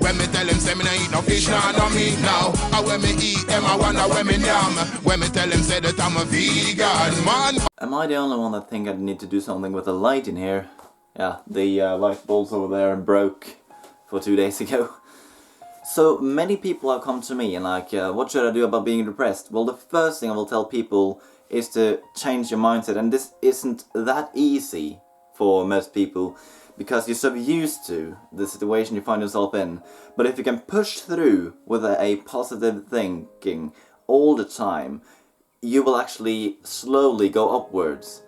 When me tell him say me no eat no fish, nah, no meat now. And when me eat them, I wonder when me yam. When me tell him say that I'm a vegan, man. Am I the only one that think I need to do something with the light in here? Yeah, the light bulbs over there broke for 2 days ago. So many people have come to me and like, what should I do about being depressed? Well, the first thing I will tell people is to change your mindset, and this isn't that easy for most people because you're so used to the situation you find yourself in. But if you can push through with a positive thinking all the time, you will actually slowly go upwards.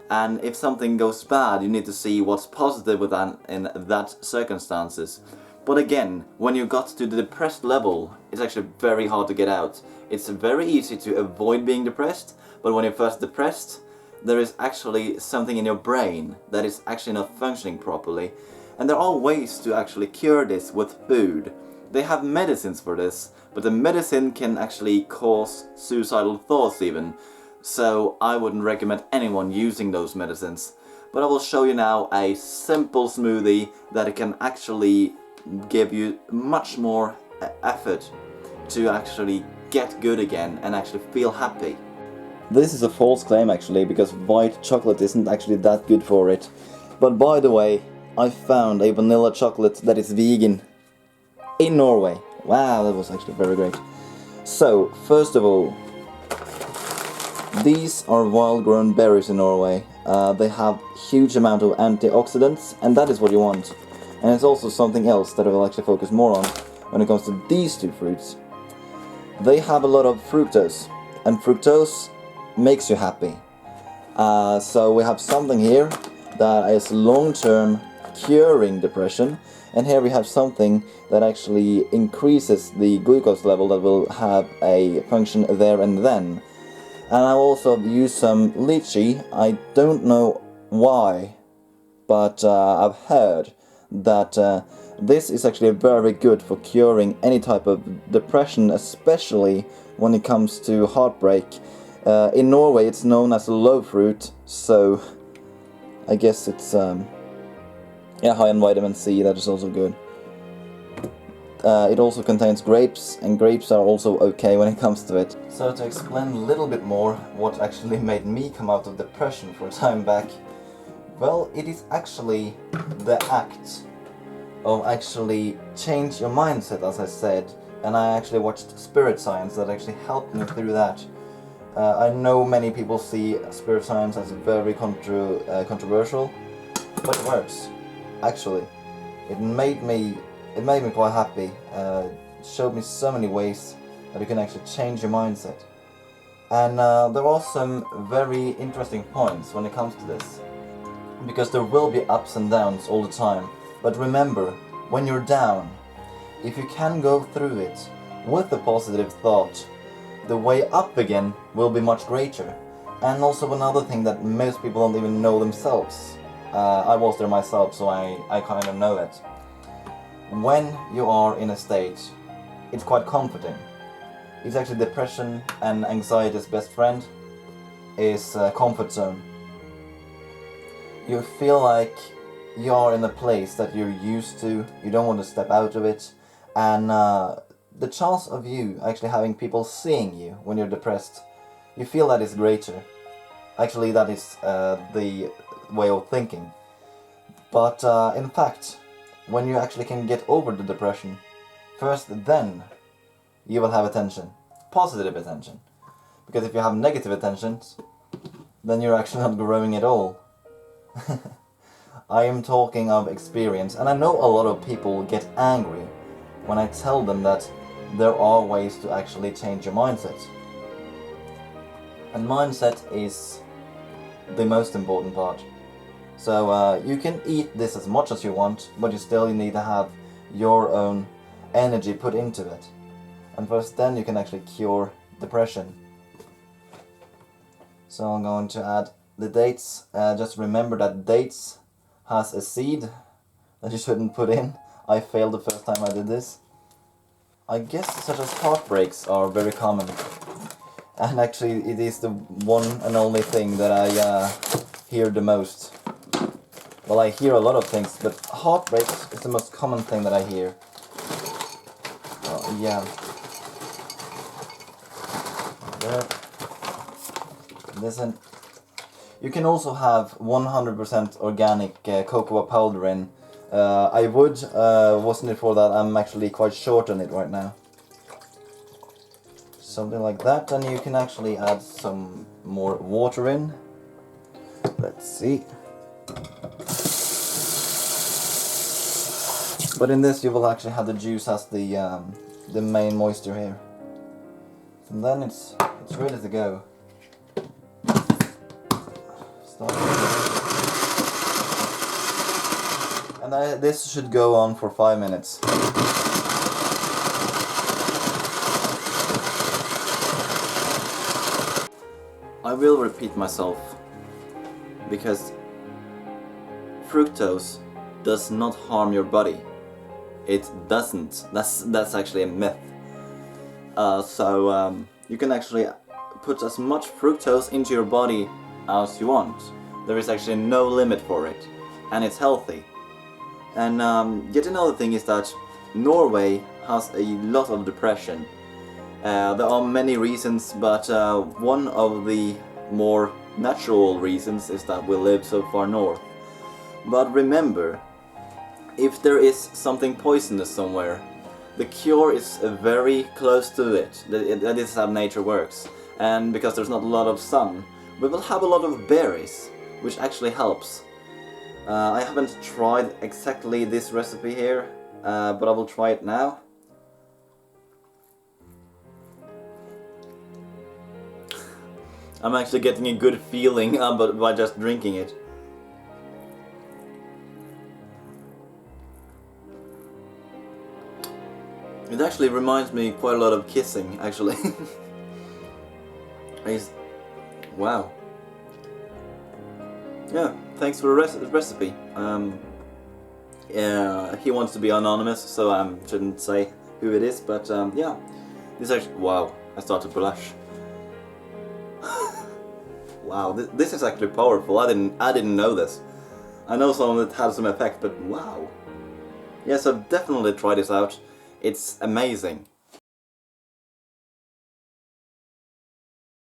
And if something goes bad, you need to see what's positive in that circumstances. But again, when you got to the depressed level, it's actually very hard to get out. It's very easy to avoid being depressed, but when you're first depressed, there is actually something in your brain that is actually not functioning properly. And there are ways to actually cure this with food. They have medicines for this, but the medicine can actually cause suicidal thoughts even. So I wouldn't recommend anyone using those medicines. But I will show you now a simple smoothie that can actually give you much more effort to actually get good again and actually feel happy. This is a false claim actually, because white chocolate isn't actually that good for it. But by the way, I found a vanilla chocolate that is vegan in Norway. Wow, that was actually very great. So, first of all, these are wild-grown berries in Norway. They have huge amount of antioxidants, and that is what you want. And it's also something else that I will actually focus more on when it comes to these two fruits. They have a lot of fructose, and fructose makes you happy. So we have something here that is long-term curing depression, and here we have something that actually increases the glucose level that will have a function there and then. And I also used some lychee. I don't know why, but I've heard that this is actually very good for curing any type of depression, especially when it comes to heartbreak. In Norway it's known as a low fruit, so I guess it's high in vitamin C. That is also good. It also contains grapes, and grapes are also okay when it comes to it. So to explain a little bit more what actually made me come out of depression for a time back, well, it is actually the act of actually change your mindset, as I said, and I actually watched Spirit Science that actually helped me through that. I know many people see Spirit Science as very controversial, but it works. Actually, it made me quite happy. It showed me so many ways that you can actually change your mindset. And there are some very interesting points when it comes to this. Because there will be ups and downs all the time. But remember, when you're down, if you can go through it with a positive thought, the way up again will be much greater. And also another thing that most people don't even know themselves. I was there myself, so I kind of know it. When you are in a state, it's quite comforting. It's actually depression and anxiety's best friend is comfort zone. You feel like you are in a place that you're used to, you don't want to step out of it, and the chance of you actually having people seeing you when you're depressed, you feel that is greater. Actually, that is the way of thinking. But in fact, when you actually can get over the depression, first then you will have attention, positive attention. Because if you have negative attentions, then you're actually not growing at all. I am talking of experience, and I know a lot of people get angry when I tell them that there are ways to actually change your mindset. And mindset is the most important part. So you can eat this as much as you want, but you still need to have your own energy put into it. And first then you can actually cure depression. So I'm going to add the dates. Just remember that dates has a seed that you shouldn't put in. I failed the first time I did this. I guess such as heartbreaks are very common. And actually it is the one and only thing that I hear the most. Well, I hear a lot of things, but heartbreaks is the most common thing that I hear. Yeah. There. Listen. You can also have 100% organic cocoa powder in. I would, wasn't it for that, I'm actually quite short on it right now. Something like that, and you can actually add some more water in. Let's see. But in this you will actually have the juice as the main moisture here. And then it's ready to go. Start. And this should go on for 5 minutes. I will repeat myself, because fructose does not harm your body. It doesn't. That's actually a myth. So you can actually put as much fructose into your body as you want. There is actually no limit for it, and it's healthy. And yet another thing is that Norway has a lot of depression. There are many reasons, but one of the more natural reasons is that we live so far north. But remember, if there is something poisonous somewhere, the cure is very close to it. That is how nature works. And because there's not a lot of sun, we will have a lot of berries, which actually helps. I haven't tried exactly this recipe here, but I will try it now. I'm actually getting a good feeling but by just drinking it. It actually reminds me quite a lot of kissing, actually. Wow. Yeah, thanks for the recipe. He wants to be anonymous, so I shouldn't say who it is, but yeah. This actually, wow, I start to blush. Wow, this is actually powerful. I didn't know this. I know some of it had some effect, but wow. Yeah, so definitely try this out. It's amazing.